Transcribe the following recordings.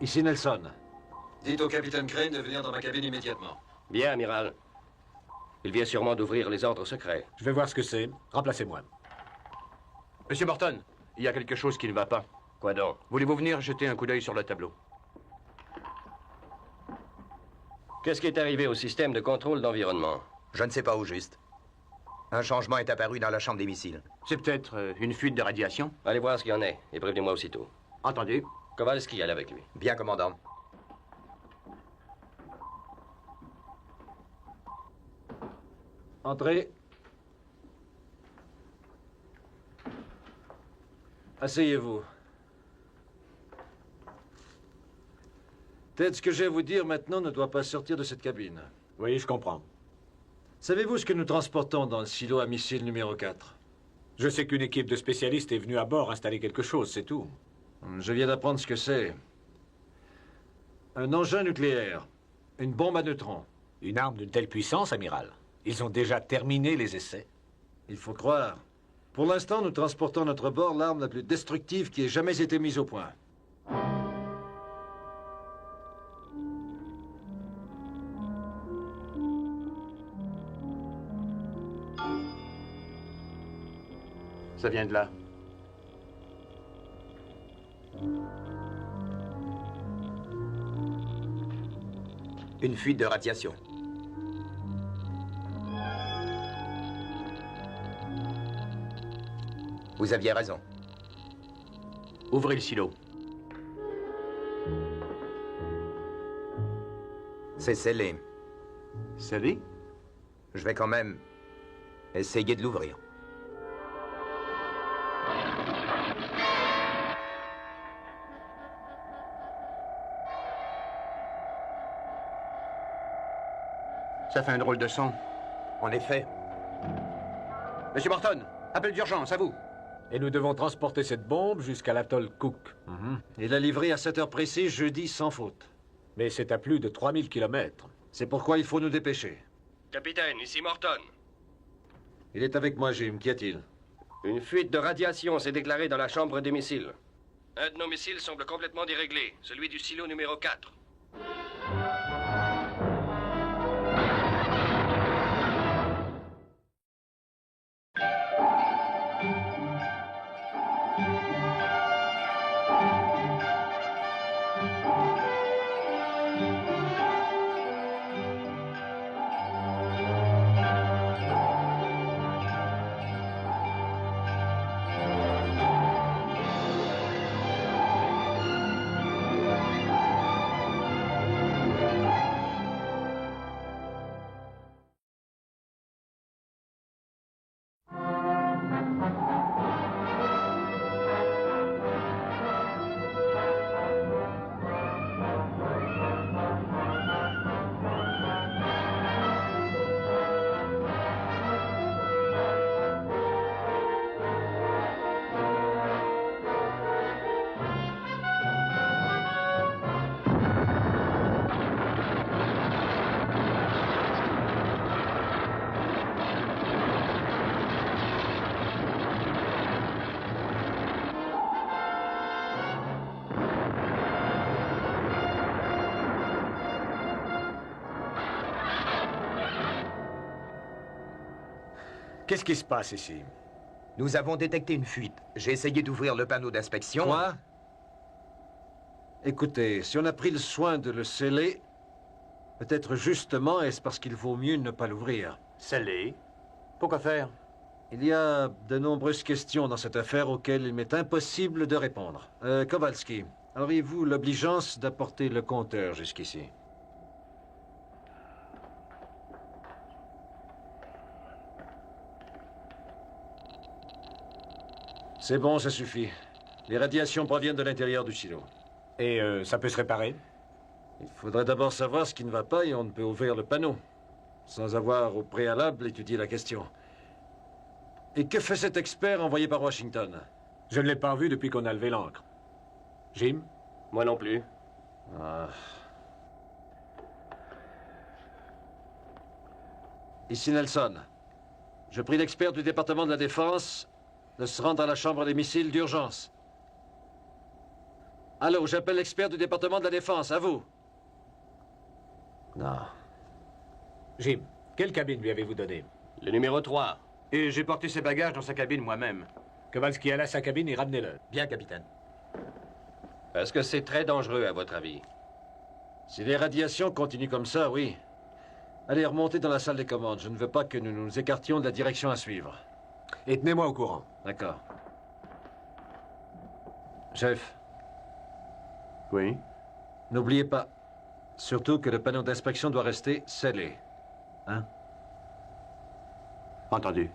Ici Nelson. Dites au capitaine Crane de venir dans ma cabine immédiatement. Bien, amiral. Il vient sûrement d'ouvrir les ordres secrets. Je vais voir ce que c'est. Remplacez-moi. Monsieur Morton, il y a quelque chose qui ne va pas. Quoi donc? Voulez-vous venir jeter un coup d'œil sur le tableau? Qu'est-ce qui est arrivé au système de contrôle d'environnement? Je ne sais pas au juste. Un changement est apparu dans la chambre des missiles. C'est peut-être une fuite de radiation? Allez voir ce qu'il y en est et prévenez-moi aussitôt. Entendu. Kowalski, allez avec lui. Bien, commandant. Entrez. Asseyez-vous. Ted, ce que j'ai à vous dire maintenant ne doit pas sortir de cette cabine. Oui, je comprends. Savez-vous ce que nous transportons dans le silo à missiles numéro 4? Je sais qu'une équipe de spécialistes est venue à bord installer quelque chose, c'est tout. Je viens d'apprendre ce que c'est. Un engin nucléaire. Une bombe à neutrons. Une arme d'une telle puissance, amiral. Ils ont déjà terminé les essais. Il faut croire. Pour l'instant, nous transportons à notre bord l'arme la plus destructive qui ait jamais été mise au point. Ça vient de là. Une fuite de radiation. Vous aviez raison. Ouvrez le silo. C'est scellé. Scellé? Je vais quand même essayer de l'ouvrir. Ça fait un drôle de son. En effet. Monsieur Morton, appel d'urgence, à vous. Et nous devons transporter cette bombe jusqu'à l'atoll Cook. Il l'a livré à 7 heures précises, jeudi, sans faute. Mais c'est à plus de 3000 kilomètres. C'est pourquoi il faut nous dépêcher. Capitaine, ici Morton. Il est avec moi, Jim. Qu'y a-t-il? Une fuite de radiation s'est déclarée dans la chambre des missiles. Un de nos missiles semble complètement déréglé, celui du silo numéro 4. Qu'est-ce qui se passe ici? Nous avons détecté une fuite. J'ai essayé d'ouvrir le panneau d'inspection. Quoi? Écoutez, si on a pris le soin de le sceller, peut-être justement est-ce parce qu'il vaut mieux ne pas l'ouvrir. Scellé? Pourquoi faire? Il y a de nombreuses questions dans cette affaire auxquelles il m'est impossible de répondre. Kowalski, auriez-vous l'obligeance d'apporter le compteur jusqu'ici? C'est bon, ça suffit. Les radiations proviennent de l'intérieur du silo. Et ça peut se réparer? Il faudrait d'abord savoir ce qui ne va pas et on ne peut ouvrir le panneau, sans avoir au préalable étudié la question. Et que fait cet expert envoyé par Washington? Je ne l'ai pas vu depuis qu'on a levé l'ancre. Jim? Moi non plus. Ah. Ici Nelson. Je prie l'expert du département de la Défense de se rendre à la chambre des missiles d'urgence. Allô, j'appelle l'expert du département de la Défense, à vous. Non. Jim, quelle cabine lui avez-vous donnée? Le numéro 3. Et j'ai porté ses bagages dans sa cabine moi-même. Kowalski alla à sa cabine et ramenez-le. Bien, capitaine. Est-ce que c'est très dangereux, à votre avis? Si les radiations continuent comme ça, oui. Allez, remontez dans la salle des commandes. Je ne veux pas que nous nous écartions de la direction à suivre. Et tenez-moi au courant. D'accord. Chef, Oui. n'oubliez pas, surtout que le panneau d'inspection doit rester scellé. Hein? Entendu.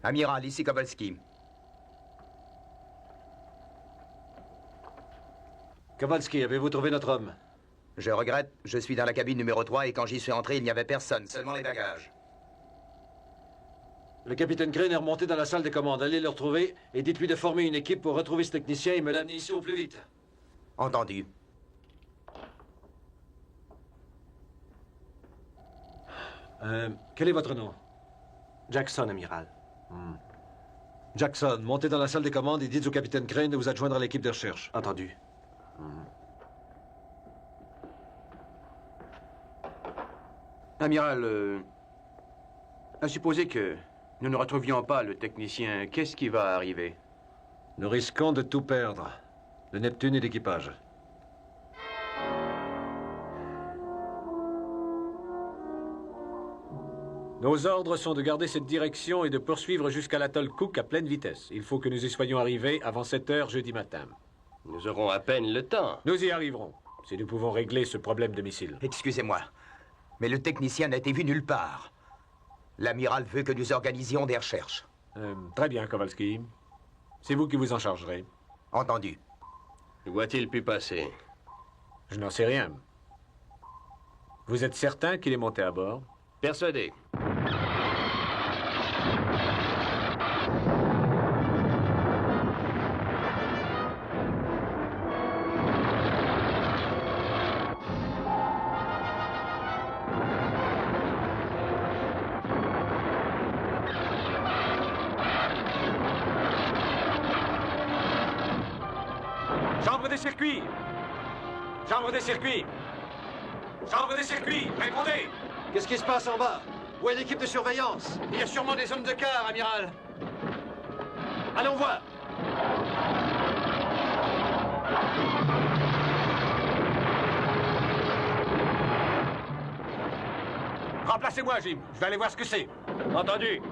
Amiral, ici Kowalski. Kowalski, avez-vous trouvé notre homme? Je regrette, je suis dans la cabine numéro 3 et quand j'y suis entré, il n'y avait personne, seulement les bagages. Le capitaine Crane est remonté dans la salle des commandes. Allez le retrouver et dites-lui de former une équipe pour retrouver ce technicien et me l'amener ici au plus vite. Entendu. Quel est votre nom? Jackson, amiral. Jackson, montez dans la salle des commandes et dites au capitaine Crane de vous adjoindre à l'équipe de recherche. Entendu. Amiral, à supposer que nous ne retrouvions pas le technicien, qu'est-ce qui va arriver? Nous risquons de tout perdre. Le Neptune et l'équipage. Nos ordres sont de garder cette direction et de poursuivre jusqu'à l'atoll Cook à pleine vitesse. Il faut que nous y soyons arrivés avant 7 heures jeudi matin. Nous aurons à peine le temps. Nous y arriverons, si nous pouvons régler ce problème de missile. Excusez-moi, mais le technicien n'a été vu nulle part. L'amiral veut que nous organisions des recherches. Très bien, Kowalski. C'est vous qui vous en chargerez. Entendu. Où a-t-il pu passer? Je n'en sais rien. Vous êtes certain qu'il est monté à bord? Persuadé. Chambre des circuits! Chambre des circuits! Chambre des circuits! Répondez! Qu'est-ce qui se passe en bas? Où est l'équipe de surveillance? Il y a sûrement des hommes de quart, amiral. Allons voir! Remplacez-moi, Jim. Je vais aller voir ce que c'est. Entendu.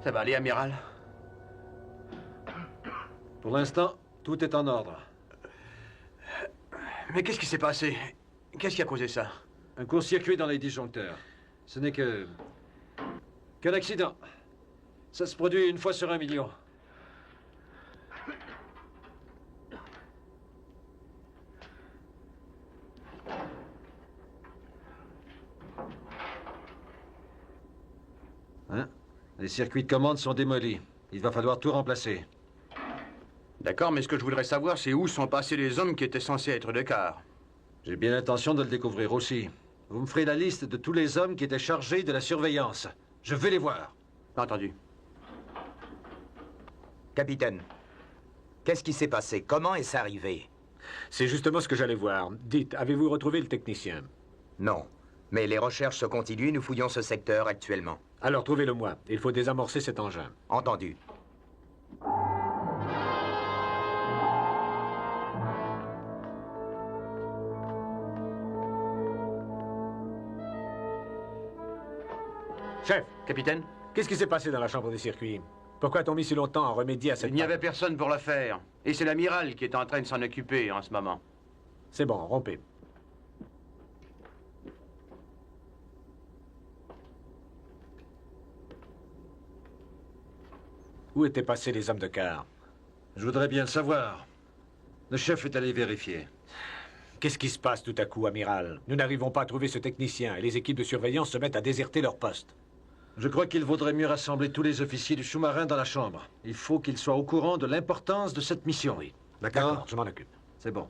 Ça va aller, amiral? Pour l'instant, tout est en ordre. Mais qu'est-ce qui s'est passé? Qu'est-ce qui a causé ça? Un court-circuit dans les disjoncteurs. Ce n'est qu'un accident. Ça se produit une fois sur 1 million. Hein? Les circuits de commande sont démolis. Il va falloir tout remplacer. D'accord, mais ce que je voudrais savoir, c'est où sont passés les hommes qui étaient censés être de quart. J'ai bien l'intention de le découvrir aussi. Vous me ferez la liste de tous les hommes qui étaient chargés de la surveillance. Je vais les voir. Entendu. Capitaine, qu'est-ce qui s'est passé? Comment est-ce arrivé? C'est justement ce que j'allais voir. Dites, avez-vous retrouvé le technicien? Non, mais les recherches se continuent, nous fouillons ce secteur actuellement. Alors, trouvez-le-moi. Il faut désamorcer cet engin. Entendu. Chef, Capitaine, qu'est-ce qui s'est passé dans la chambre des circuits? Pourquoi a-t-on mis si longtemps à remédier à cette... il n'y avait personne pour la faire. Et c'est l'amiral qui est en train de s'en occuper en ce moment. C'est bon, rompez. Où étaient passés les hommes de quart? Je voudrais bien le savoir. Le chef est allé vérifier. Qu'est-ce qui se passe tout à coup, amiral? Nous n'arrivons pas à trouver ce technicien et les équipes de surveillance se mettent à déserter leur poste. Je crois qu'il vaudrait mieux rassembler tous les officiers du sous-marin dans la chambre. Il faut qu'ils soient au courant de l'importance de cette mission. Oui. D'accord? D'accord, je m'en occupe. C'est bon.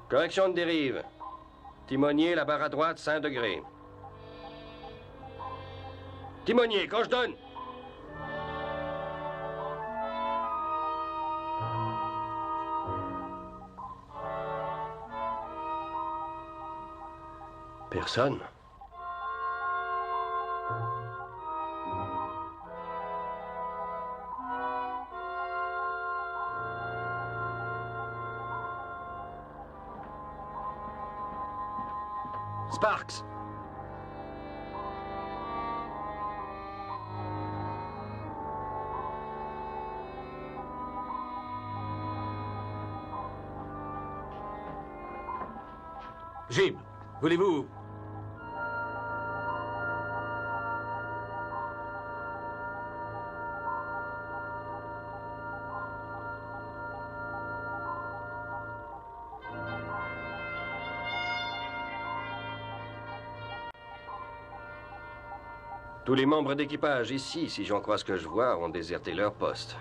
Correction de dérive. Timonier, la barre à droite, 5 degrés. Timonier, quand je donne. Personne. Sparks! Jim, voulez-vous... Tous les membres d'équipage ici, si j'en crois ce que je vois, ont déserté leur poste.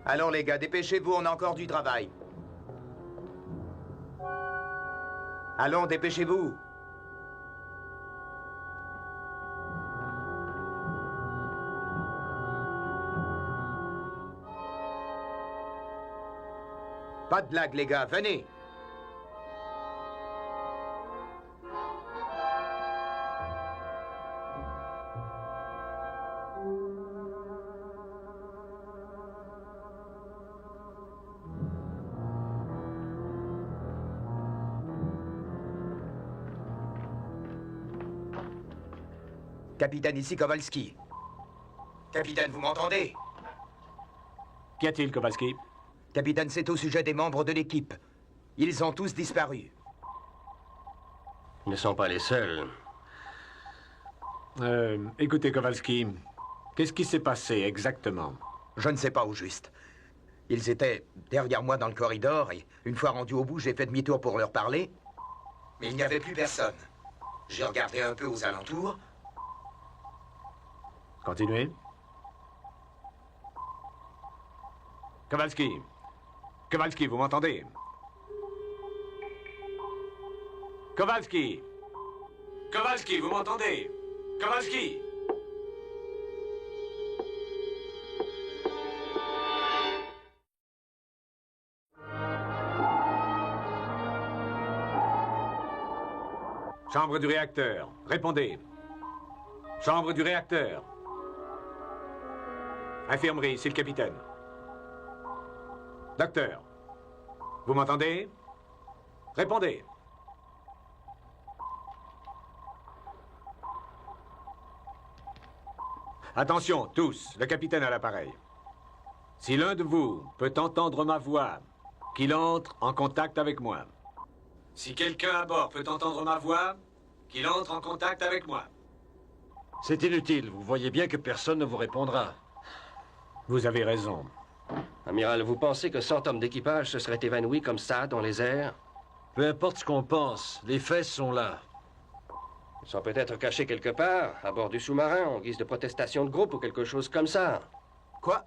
Allons les gars, dépêchez-vous, on a encore du travail. Allons, dépêchez-vous. Pas de blague les gars, venez. Capitaine, ici Kowalski. Capitaine, vous m'entendez? Qu'y a-t-il, Kowalski? Capitaine, c'est au sujet des membres de l'équipe. Ils ont tous disparu. Ils ne sont pas les seuls. Écoutez, Kowalski, qu'est-ce qui s'est passé exactement? Je ne sais pas au juste. Ils étaient derrière moi dans le corridor et une fois rendu au bout, j'ai fait demi-tour pour leur parler. Mais il n'y avait plus personne. J'ai regardé un peu aux alentours. Continuez. Kowalski. Kowalski, vous m'entendez? Kowalski. Kowalski, vous m'entendez? Kowalski. Chambre du réacteur. Répondez. Chambre du réacteur. Infirmerie, c'est le capitaine. Docteur, vous m'entendez? Répondez. Attention, tous, le capitaine à l'appareil. Si l'un de vous peut entendre ma voix, qu'il entre en contact avec moi. Si quelqu'un à bord peut entendre ma voix, qu'il entre en contact avec moi. C'est inutile. Vous voyez bien que personne ne vous répondra. Vous avez raison. Amiral, vous pensez que 100 hommes d'équipage se seraient évanouis comme ça dans les airs? Peu importe ce qu'on pense, les faits sont là. Ils sont peut-être cachés quelque part, à bord du sous-marin, en guise de protestation de groupe ou quelque chose comme ça. Quoi?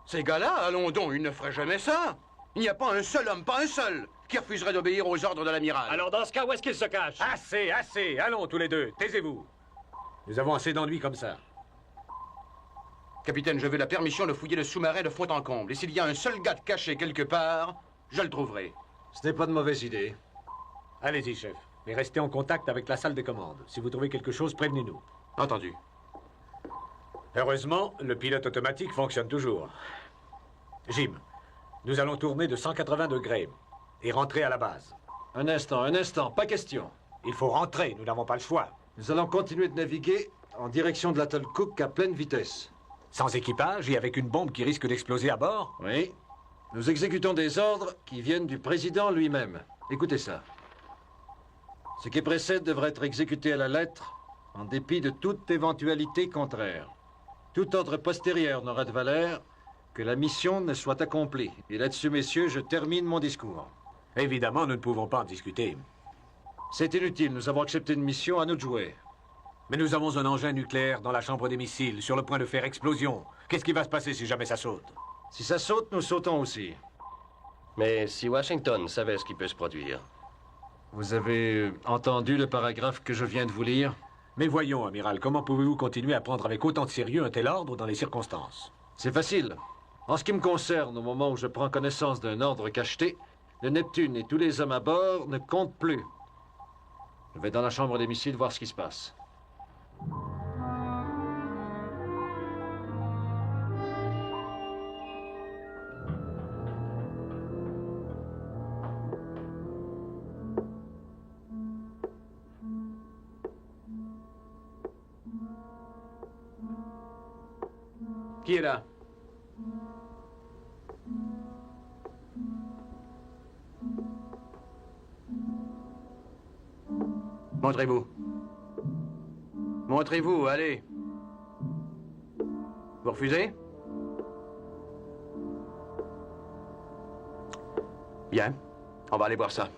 Ces gars-là, allons donc, ils ne feraient jamais ça. Il n'y a pas un seul homme, pas un seul, qui refuserait d'obéir aux ordres de l'amiral. Alors dans ce cas, où est-ce qu'ils se cachent? Assez, assez. Allons, tous les deux. Taisez-vous. Nous avons assez d'ennuis comme ça. Capitaine, je veux la permission de fouiller le sous-marin de fond en comble. Et s'il y a un seul gars caché quelque part, je le trouverai. Ce n'est pas de mauvaise idée. Allez-y, chef. Mais restez en contact avec la salle des commandes. Si vous trouvez quelque chose, prévenez-nous. Entendu. Heureusement, le pilote automatique fonctionne toujours. Jim, nous allons tourner de 180 degrés et rentrer à la base. Un instant, pas question. Il faut rentrer, nous n'avons pas le choix. Nous allons continuer de naviguer en direction de l'atoll Cook à pleine vitesse. Sans équipage et avec une bombe qui risque d'exploser à bord? Oui. Nous exécutons des ordres qui viennent du président lui-même. Écoutez ça. Ce qui précède devrait être exécuté à la lettre, en dépit de toute éventualité contraire. Tout ordre postérieur n'aura de valeur que la mission ne soit accomplie. Et là-dessus, messieurs, je termine mon discours. Évidemment, nous ne pouvons pas en discuter. C'est inutile, nous avons accepté une mission, à nous de jouer. Mais nous avons un engin nucléaire dans la chambre des missiles, sur le point de faire explosion. Qu'est-ce qui va se passer si jamais ça saute? Si ça saute, nous sautons aussi. Mais si Washington savait ce qui peut se produire... Vous avez entendu le paragraphe que je viens de vous lire? Mais voyons, amiral, comment pouvez-vous continuer à prendre avec autant de sérieux un tel ordre dans les circonstances? C'est facile. En ce qui me concerne, au moment où je prends connaissance d'un ordre cacheté, le Neptune et tous les hommes à bord ne comptent plus. Je vais dans la chambre des missiles voir ce qui se passe. Qui est là? Montrez-vous. Montrez-vous, allez. Vous refusez? Bien. On va aller voir ça.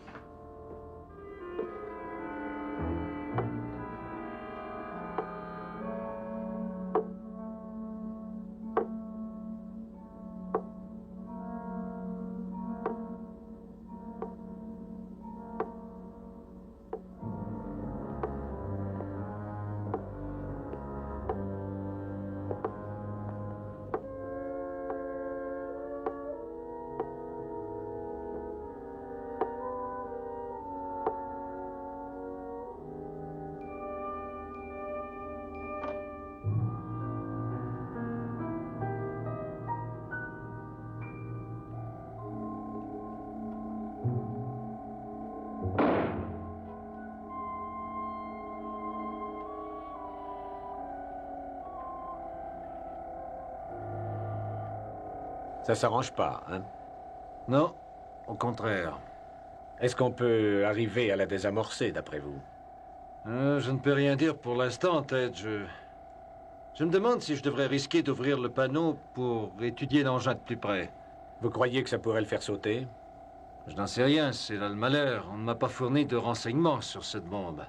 Ça s'arrange pas, hein? Non, au contraire. Est-ce qu'on peut arriver à la désamorcer, d'après vous? Je ne peux rien dire pour l'instant, Ted. Je me demande si je devrais risquer d'ouvrir le panneau pour étudier l'engin de plus près. Vous croyez que ça pourrait le faire sauter? Je n'en sais rien, c'est là le malheur. On ne m'a pas fourni de renseignements sur cette bombe.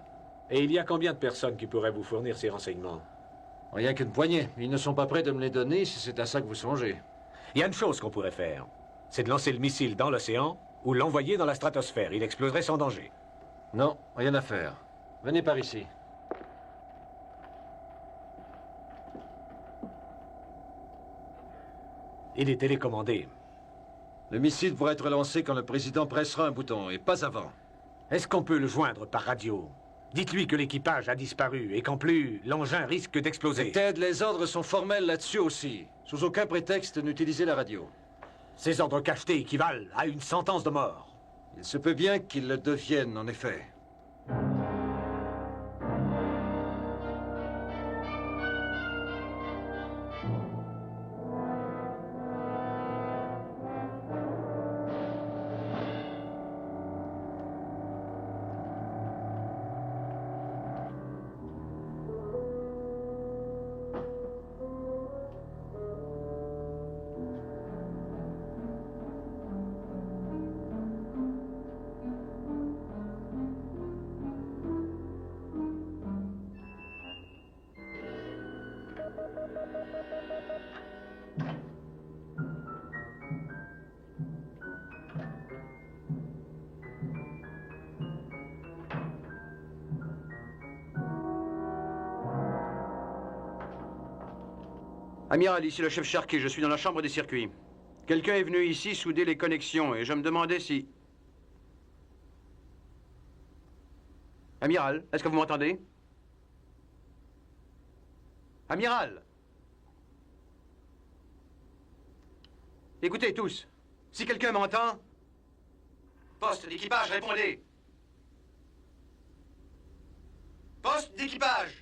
Et il y a combien de personnes qui pourraient vous fournir ces renseignements? Rien qu'une poignée. Ils ne sont pas prêts de me les donner si c'est à ça que vous songez. Il y a une chose qu'on pourrait faire. C'est de lancer le missile dans l'océan ou l'envoyer dans la stratosphère. Il exploserait sans danger. Non, rien à faire. Venez par ici. Il est télécommandé. Le missile pourrait être lancé quand le président pressera un bouton, et pas avant. Est-ce qu'on peut le joindre par radio? Dites-lui que l'équipage a disparu et qu'en plus, l'engin risque d'exploser. Ted, les ordres sont formels là-dessus aussi. Sous aucun prétexte, n'utilisez la radio. Ces ordres cachetés équivalent à une sentence de mort. Il se peut bien qu'ils le deviennent, en effet. Amiral, ici le chef Sharkey, je suis dans la chambre des circuits. Quelqu'un est venu ici souder les connexions et je me demandais si... Amiral, est-ce que vous m'entendez? Amiral! Écoutez tous, si quelqu'un m'entend... Poste d'équipage, répondez! Poste d'équipage!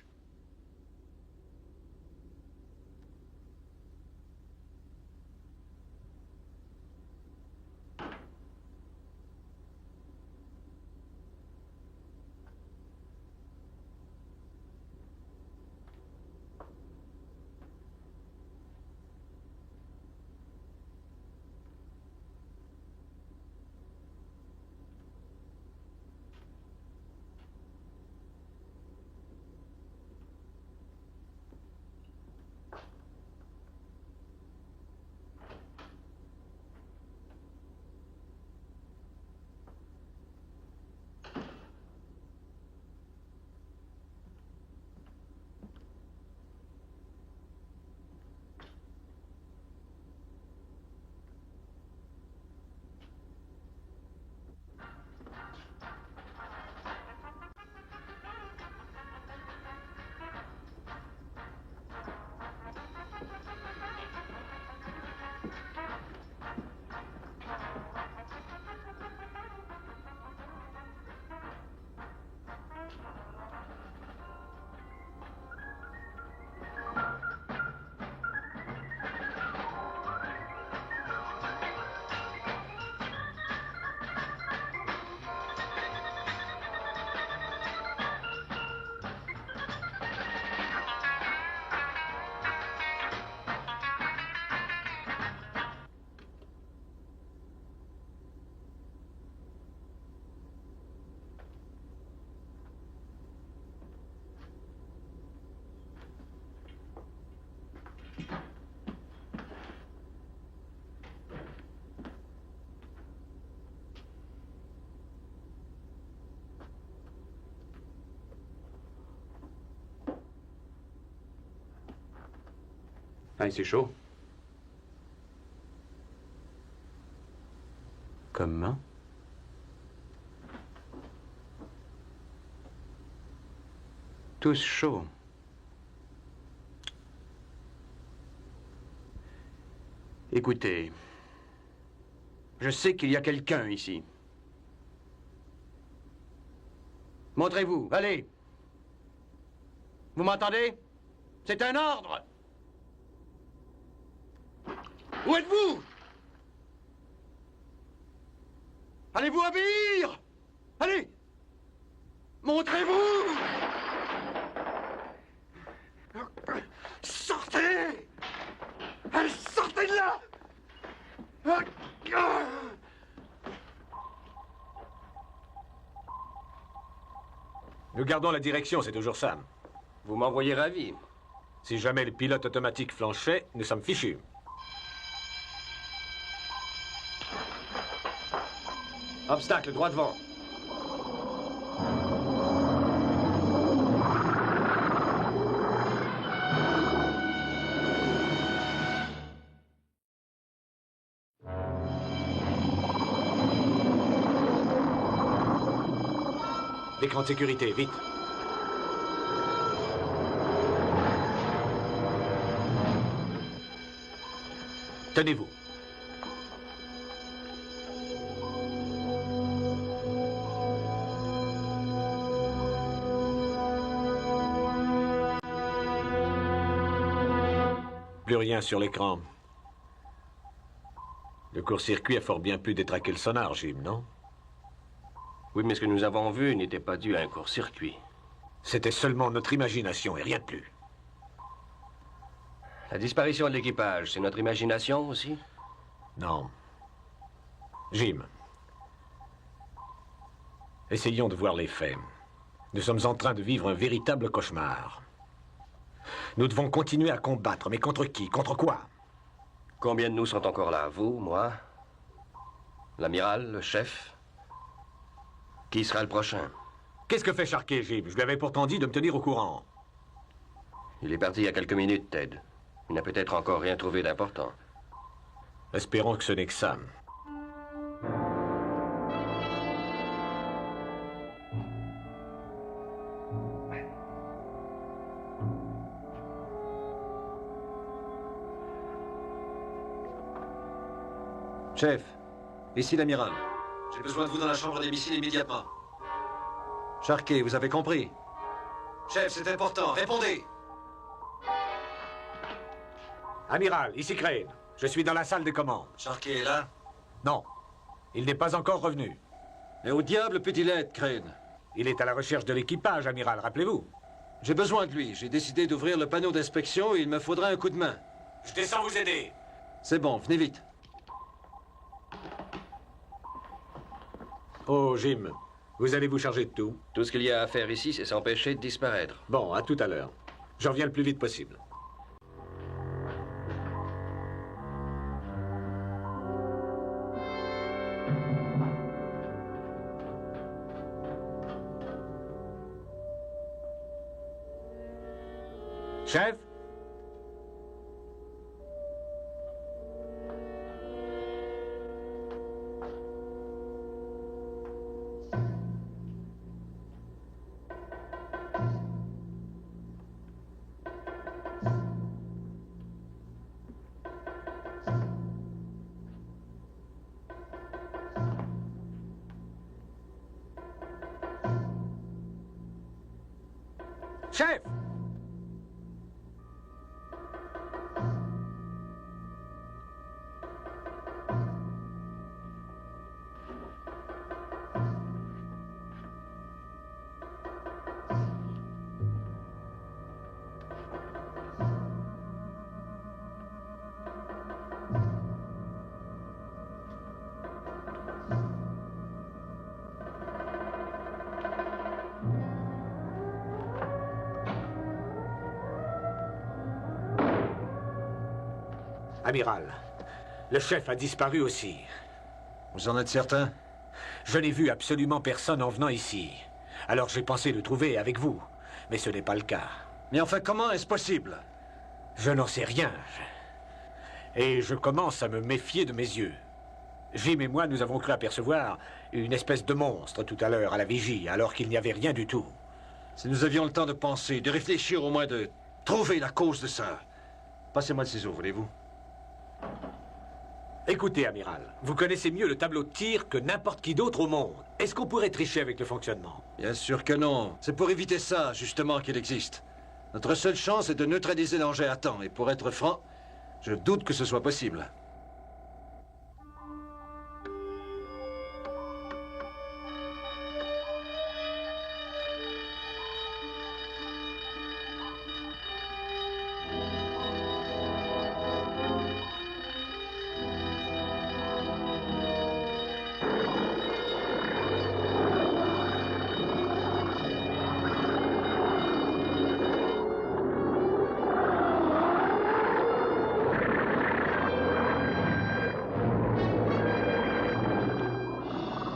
Ah, c'est chaud. Comment? Tous chauds. Écoutez, je sais qu'il y a quelqu'un ici. Montrez-vous, allez. Vous m'entendez? C'est un ordre. Où êtes-vous? Allez-vous obéir? Allez! Montrez-vous! Sortez! Allez, sortez de là! Nous gardons la direction, c'est toujours ça. Vous m'envoyez ravi. Si jamais le pilote automatique flanchait, nous sommes fichus. Obstacle, droit devant. L'écran de sécurité, vite. Tenez-vous. Plus rien sur l'écran. Le court-circuit a fort bien pu détraquer le sonar, Jim, non? Oui, mais ce que nous avons vu n'était pas dû à un court-circuit. C'était seulement notre imagination et rien de plus. La disparition de l'équipage, c'est notre imagination aussi? Non. Jim. Essayons de voir les faits. Nous sommes en train de vivre un véritable cauchemar. Nous devons continuer à combattre, mais contre qui? Contre quoi? Combien de nous sont encore là? Vous, moi? L'amiral, le chef? Qui sera le prochain? Qu'est-ce que fait Sharkey, Jim? Je lui avais pourtant dit de me tenir au courant. Il est parti il y a quelques minutes, Ted. Il n'a peut-être encore rien trouvé d'important. Espérons que ce n'est que ça. Chef, ici l'amiral. J'ai besoin de vous dans la chambre des missiles immédiatement. Sharkey, vous avez compris? Chef, c'est important. Répondez! Amiral, ici Crane. Je suis dans la salle des commandes. Sharkey est là? Non, il n'est pas encore revenu. Mais où diable peut-il être, Crane? Il est à la recherche de l'équipage, amiral, rappelez-vous. J'ai besoin de lui. J'ai décidé d'ouvrir le panneau d'inspection et il me faudra un coup de main. Je descends vous aider. C'est bon, venez vite. Oh, Jim, vous allez vous charger de tout. Tout ce qu'il y a à faire ici, c'est s'empêcher de disparaître. Bon, à tout à l'heure. Je reviens le plus vite possible. Chef? Chef! Amiral, le chef a disparu aussi. Vous en êtes certain? Je n'ai vu absolument personne en venant ici. Alors j'ai pensé le trouver avec vous. Mais ce n'est pas le cas. Mais enfin, comment est-ce possible? Je n'en sais rien. Et je commence à me méfier de mes yeux. Jim et moi, nous avons cru apercevoir une espèce de monstre tout à l'heure à la vigie, alors qu'il n'y avait rien du tout. Si nous avions le temps de penser, de réfléchir au moins, de trouver la cause de ça. Passez-moi le ciseau, voulez-vous? Écoutez, amiral, vous connaissez mieux le tableau de tir que n'importe qui d'autre au monde. Est-ce qu'on pourrait tricher avec le fonctionnement? Bien sûr que non. C'est pour éviter ça, justement, qu'il existe. Notre seule chance est de neutraliser l'engin à temps. Et pour être franc, je doute que ce soit possible.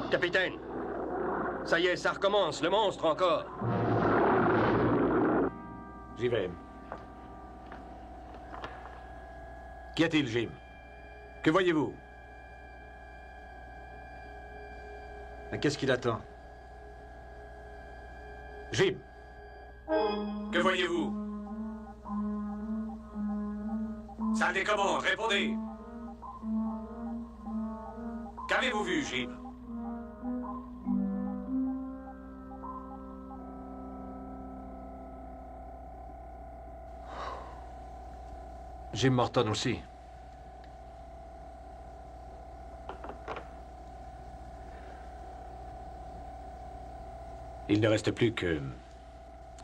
Capitaine! Ça y est, ça recommence, le monstre encore! J'y vais. Qu'y a-t-il, Jim? Que voyez-vous? Mais qu'est-ce qu'il attend? Jim! Que voyez-vous? Salle des commandes, répondez! Qu'avez-vous vu, Jim? Jim Morton aussi. Il ne reste plus que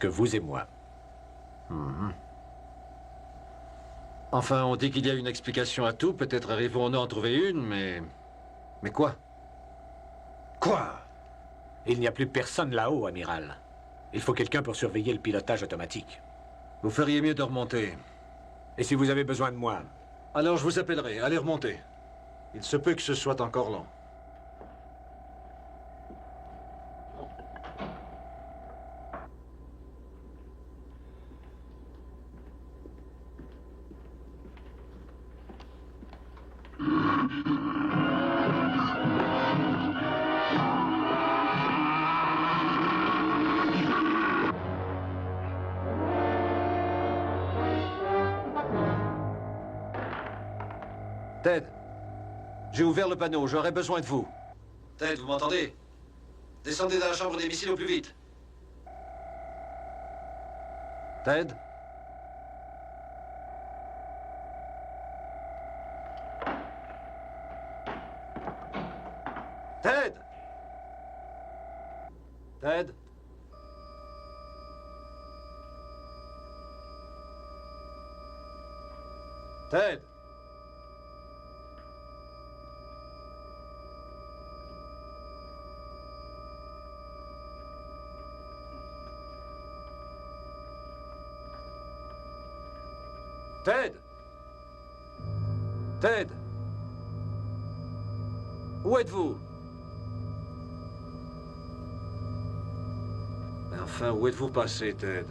vous et moi. Enfin, on dit qu'il y a une explication à tout. Peut-être arriverons-nous à en trouver une, mais... Mais quoi? Quoi? Il n'y a plus personne là-haut, amiral. Il faut quelqu'un pour surveiller le pilotage automatique. Vous feriez mieux de remonter. Et si vous avez besoin de moi? Alors je vous appellerai. Allez remonter. Il se peut que ce soit encore long. Ted, j'ai ouvert le panneau, j'aurai besoin de vous. Ted, vous m'entendez? Descendez dans la chambre des missiles au plus vite. Ted? Ted? Ted? Ted? Ted? Ted? Où êtes-vous? Mais enfin, où êtes-vous passé, Ted?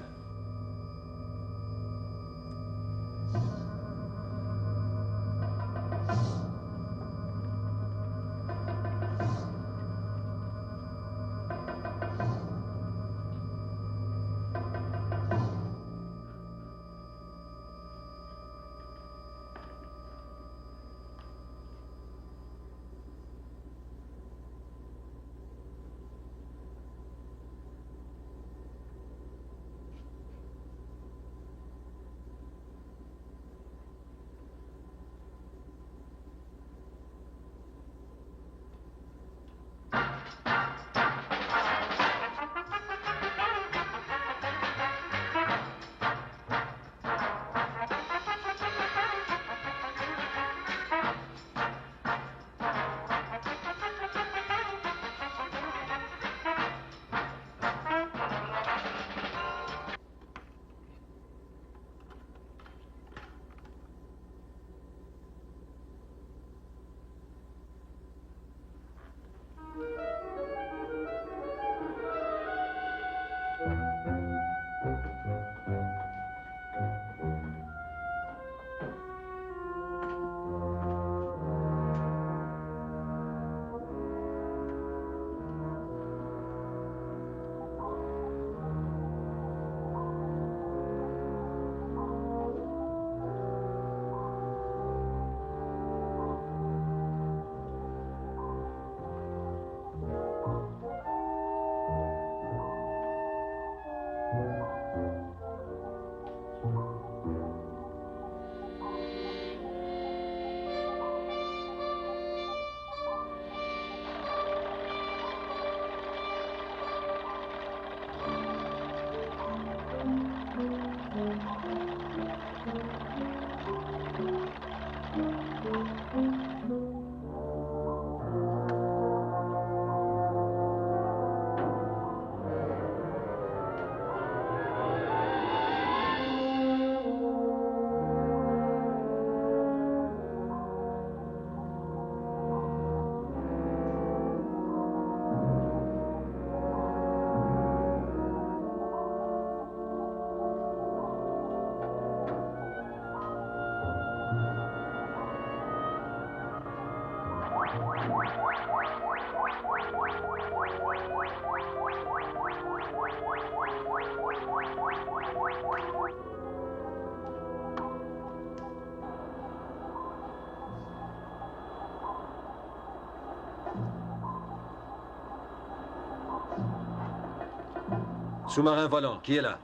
Sous-marin volant, qui est là?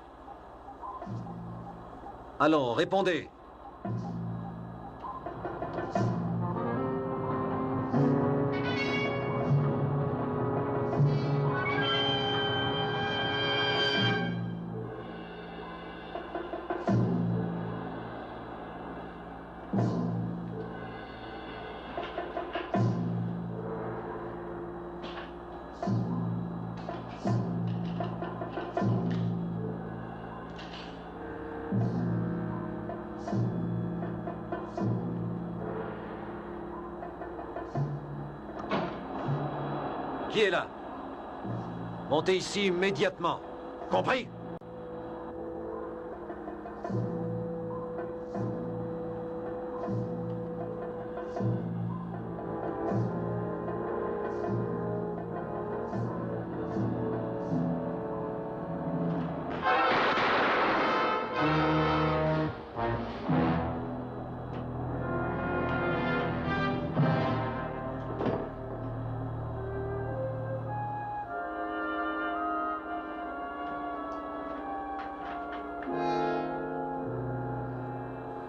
Allons, répondez. Qui est là? Montez ici immédiatement. Compris?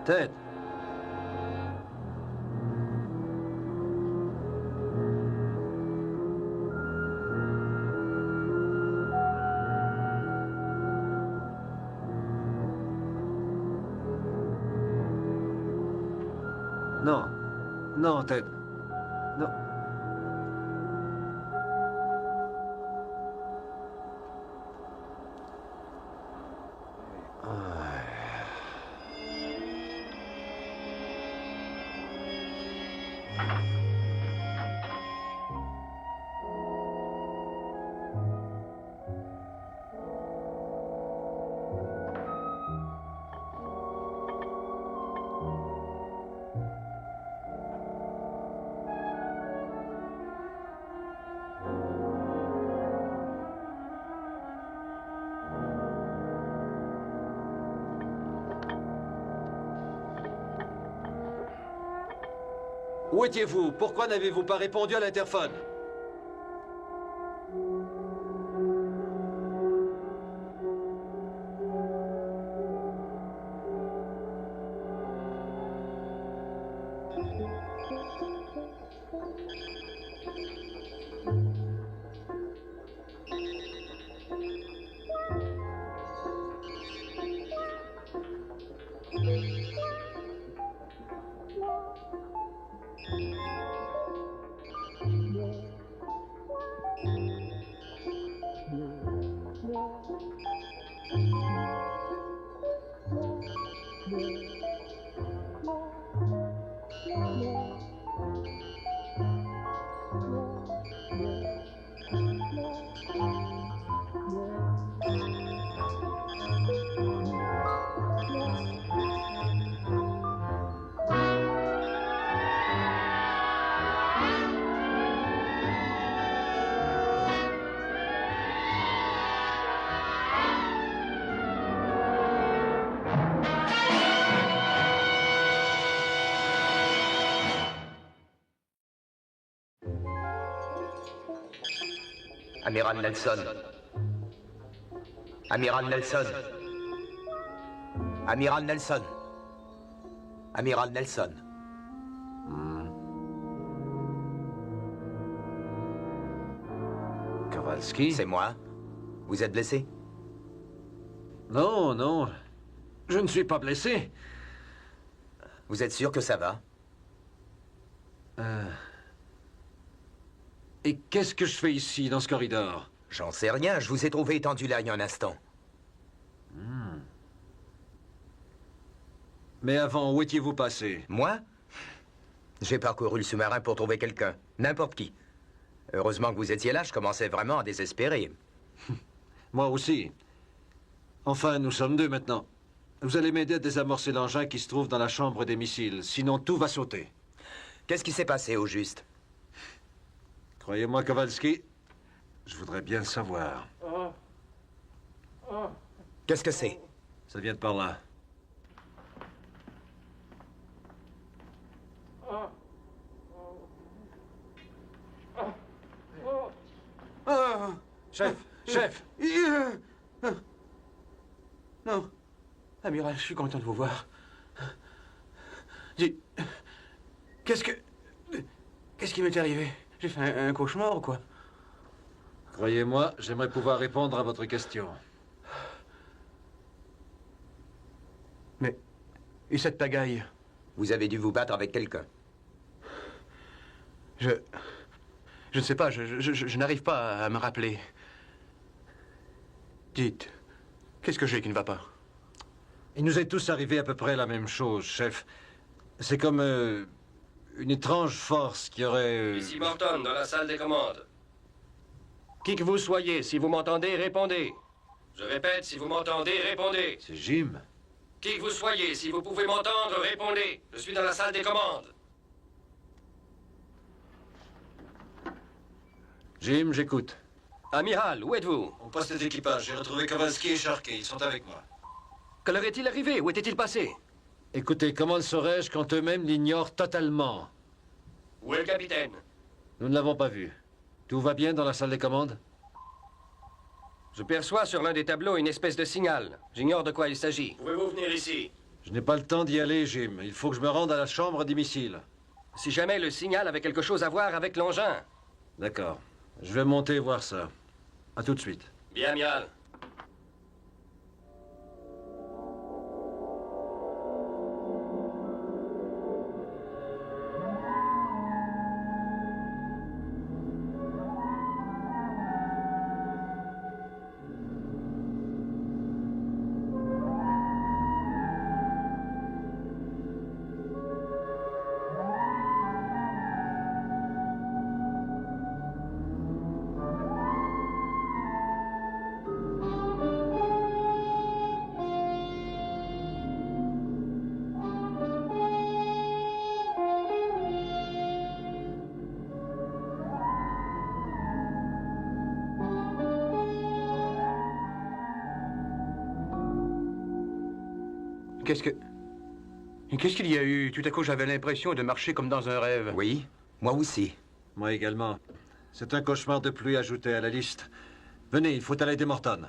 Ted. Non. Non, Ted. Non. Où étiez-vous? Pourquoi n'avez-vous pas répondu à l'interphone? Amiral Nelson. Amiral Nelson. Amiral Nelson. Amiral Nelson. Kowalski? C'est moi. Vous êtes blessé? Non, non. Je ne suis pas blessé. Vous êtes sûr que ça va? Et qu'est-ce que je fais ici, dans ce corridor? J'en sais rien, je vous ai trouvé étendu là il y a un instant. Mais avant, où étiez-vous passé? Moi? J'ai parcouru le sous-marin pour trouver quelqu'un. N'importe qui. Heureusement que vous étiez là, je commençais vraiment à désespérer. Moi aussi. Enfin, nous sommes deux maintenant. Vous allez m'aider à désamorcer l'engin qui se trouve dans la chambre des missiles, sinon tout va sauter. Qu'est-ce qui s'est passé au juste? Croyez-moi, Kowalski, je voudrais bien le savoir. Qu'est-ce que c'est? Ça vient de par là. Chef, chef. Non. Amiral, je suis content de vous voir. Dis, qu'est-ce qui m'est arrivé? J'ai fait un cauchemar ou quoi? Croyez-moi, j'aimerais pouvoir répondre à votre question. Mais, et cette pagaille? Vous avez dû vous battre avec quelqu'un. Je ne sais pas, je n'arrive pas à me rappeler. Dites, qu'est-ce que j'ai qui ne va pas? Il nous est tous arrivé à peu près la même chose, chef. C'est comme une étrange force qui aurait... Ici Morton, dans la salle des commandes. Qui que vous soyez, si vous m'entendez, répondez. Je répète, si vous m'entendez, répondez. C'est Jim. Qui que vous soyez, si vous pouvez m'entendre, répondez. Je suis dans la salle des commandes. Jim, j'écoute. Amiral, où êtes-vous? Au poste d'équipage, j'ai retrouvé Kowalski et Sharkey. Ils sont avec moi. Que leur est-il arrivé? Où était-il passé? Écoutez, comment le saurais-je quand eux-mêmes l'ignorent totalement? Où est le capitaine? Nous ne l'avons pas vu. Tout va bien dans la salle des commandes? Je perçois sur l'un des tableaux une espèce de signal. J'ignore de quoi il s'agit. Pouvez-vous venir ici? Je n'ai pas le temps d'y aller, Jim. Il faut que je me rende à la chambre des missiles. Si jamais le signal avait quelque chose à voir avec l'engin. D'accord. Je vais monter voir ça. À tout de suite. Bien, amiral. Qu'est-ce qu'il y a eu? Tout à coup, j'avais l'impression de marcher comme dans un rêve. Oui, moi aussi. Moi également. C'est un cauchemar de pluie ajouté à la liste. Venez, il faut aller des Morton.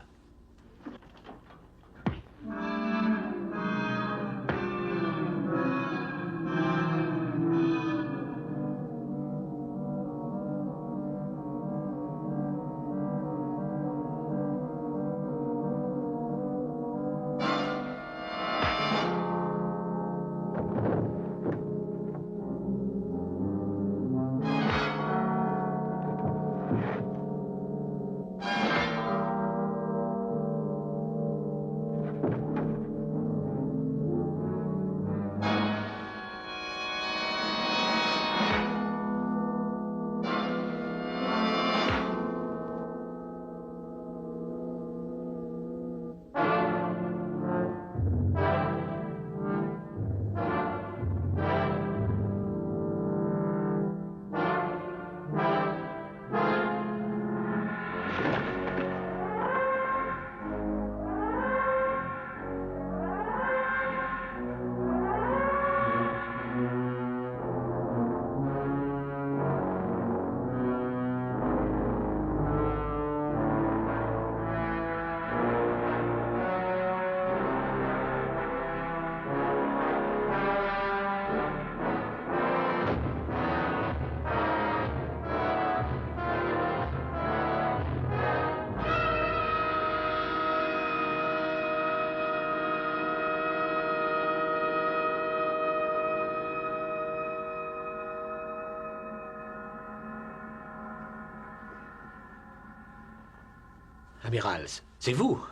Amiral, c'est vous?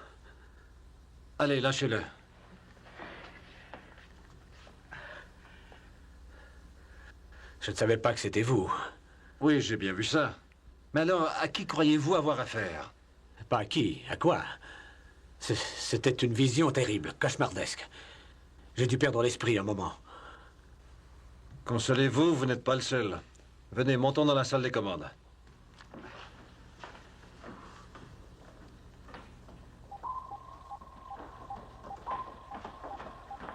Allez, lâchez-le. Je ne savais pas que c'était vous. Oui, j'ai bien vu ça. Mais alors, à qui croyez-vous avoir affaire? Pas à qui? À quoi? C'était une vision terrible, cauchemardesque. J'ai dû perdre l'esprit un moment. Consolez-vous, vous n'êtes pas le seul. Venez, montons dans la salle des commandes.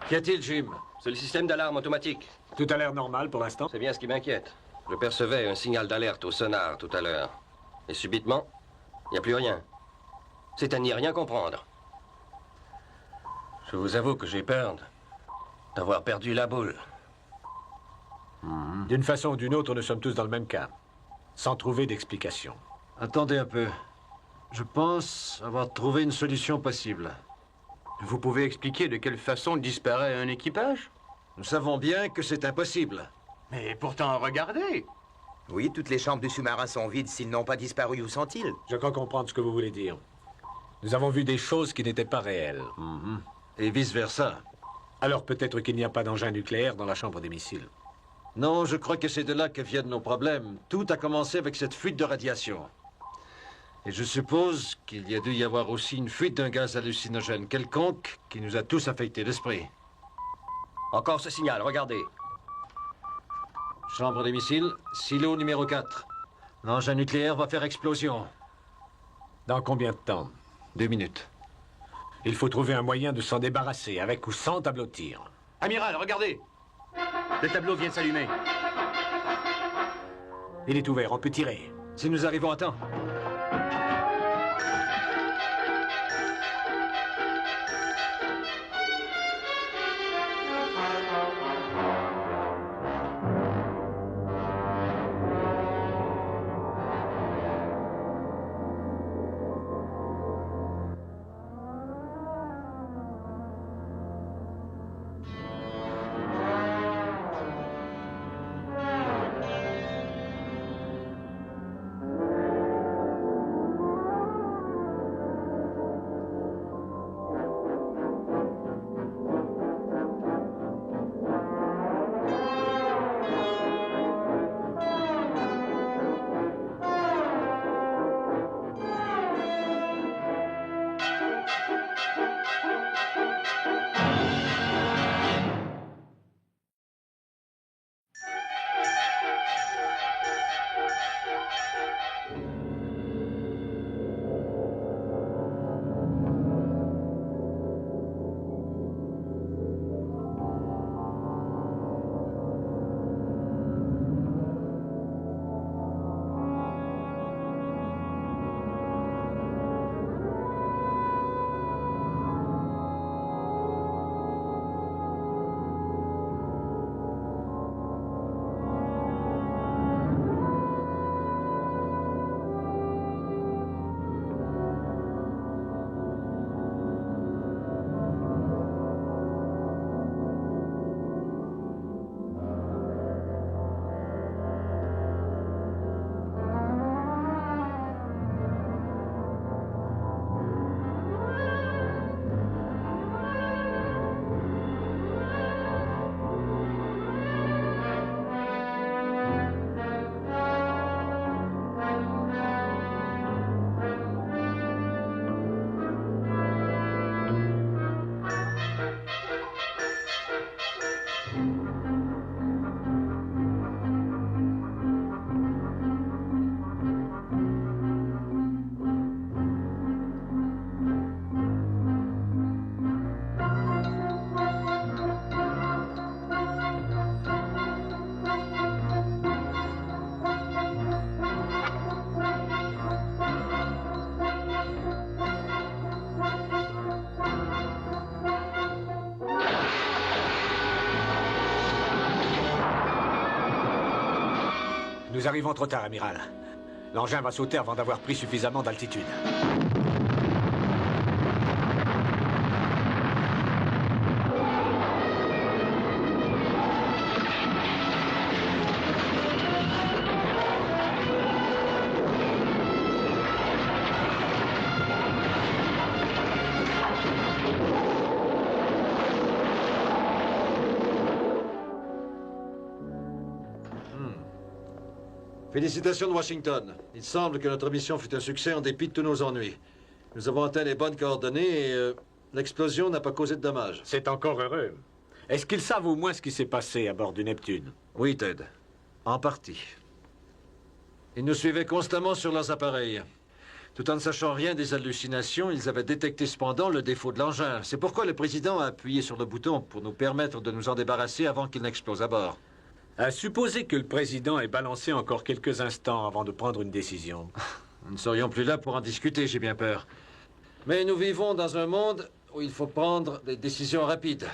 Qu'y a-t-il, Jim? C'est le système d'alarme automatique. Tout a l'air normal pour l'instant. C'est bien ce qui m'inquiète. Je percevais un signal d'alerte au sonar tout à l'heure. Et subitement, il n'y a plus rien. C'est à n'y rien comprendre. Je vous avoue que j'ai peur d'avoir perdu la boule. D'une façon ou d'une autre, nous sommes tous dans le même cas. Sans trouver d'explication. Attendez un peu. Je pense avoir trouvé une solution possible. Vous pouvez expliquer de quelle façon disparaît un équipage? Nous savons bien que c'est impossible. Mais pourtant, regardez! Oui, toutes les chambres du sous-marin sont vides. S'ils n'ont pas disparu, où sont-ils? Je crois comprendre ce que vous voulez dire. Nous avons vu des choses qui n'étaient pas réelles. Et vice-versa. Alors peut-être qu'il n'y a pas d'engin nucléaire dans la chambre des missiles. Non, je crois que c'est de là que viennent nos problèmes. Tout a commencé avec cette fuite de radiation. Et je suppose qu'il y a dû y avoir aussi une fuite d'un gaz hallucinogène quelconque qui nous a tous affecté l'esprit. Encore ce signal, regardez. Chambre des missiles, silo numéro 4. L'engin nucléaire va faire explosion. Dans combien de temps? 2 minutes. Il faut trouver un moyen de s'en débarrasser, avec ou sans tableau de tir. Amiral, regardez! Le tableau vient de s'allumer. Il est ouvert, on peut tirer. Si nous arrivons à temps. Nous arrivons trop tard, amiral. L'engin va sauter avant d'avoir pris suffisamment d'altitude. Félicitations de Washington. Il semble que notre mission fut un succès en dépit de tous nos ennuis. Nous avons atteint les bonnes coordonnées et l'explosion n'a pas causé de dommages. C'est encore heureux. Est-ce qu'ils savent au moins ce qui s'est passé à bord du Neptune? Oui, Ted. En partie. Ils nous suivaient constamment sur leurs appareils. Tout en ne sachant rien des hallucinations, ils avaient détecté cependant le défaut de l'engin. C'est pourquoi le président a appuyé sur le bouton pour nous permettre de nous en débarrasser avant qu'il n'explose à bord. À supposer que le président ait balancé encore quelques instants avant de prendre une décision. Nous ne serions plus là pour en discuter, j'ai bien peur. Mais nous vivons dans un monde où il faut prendre des décisions rapides.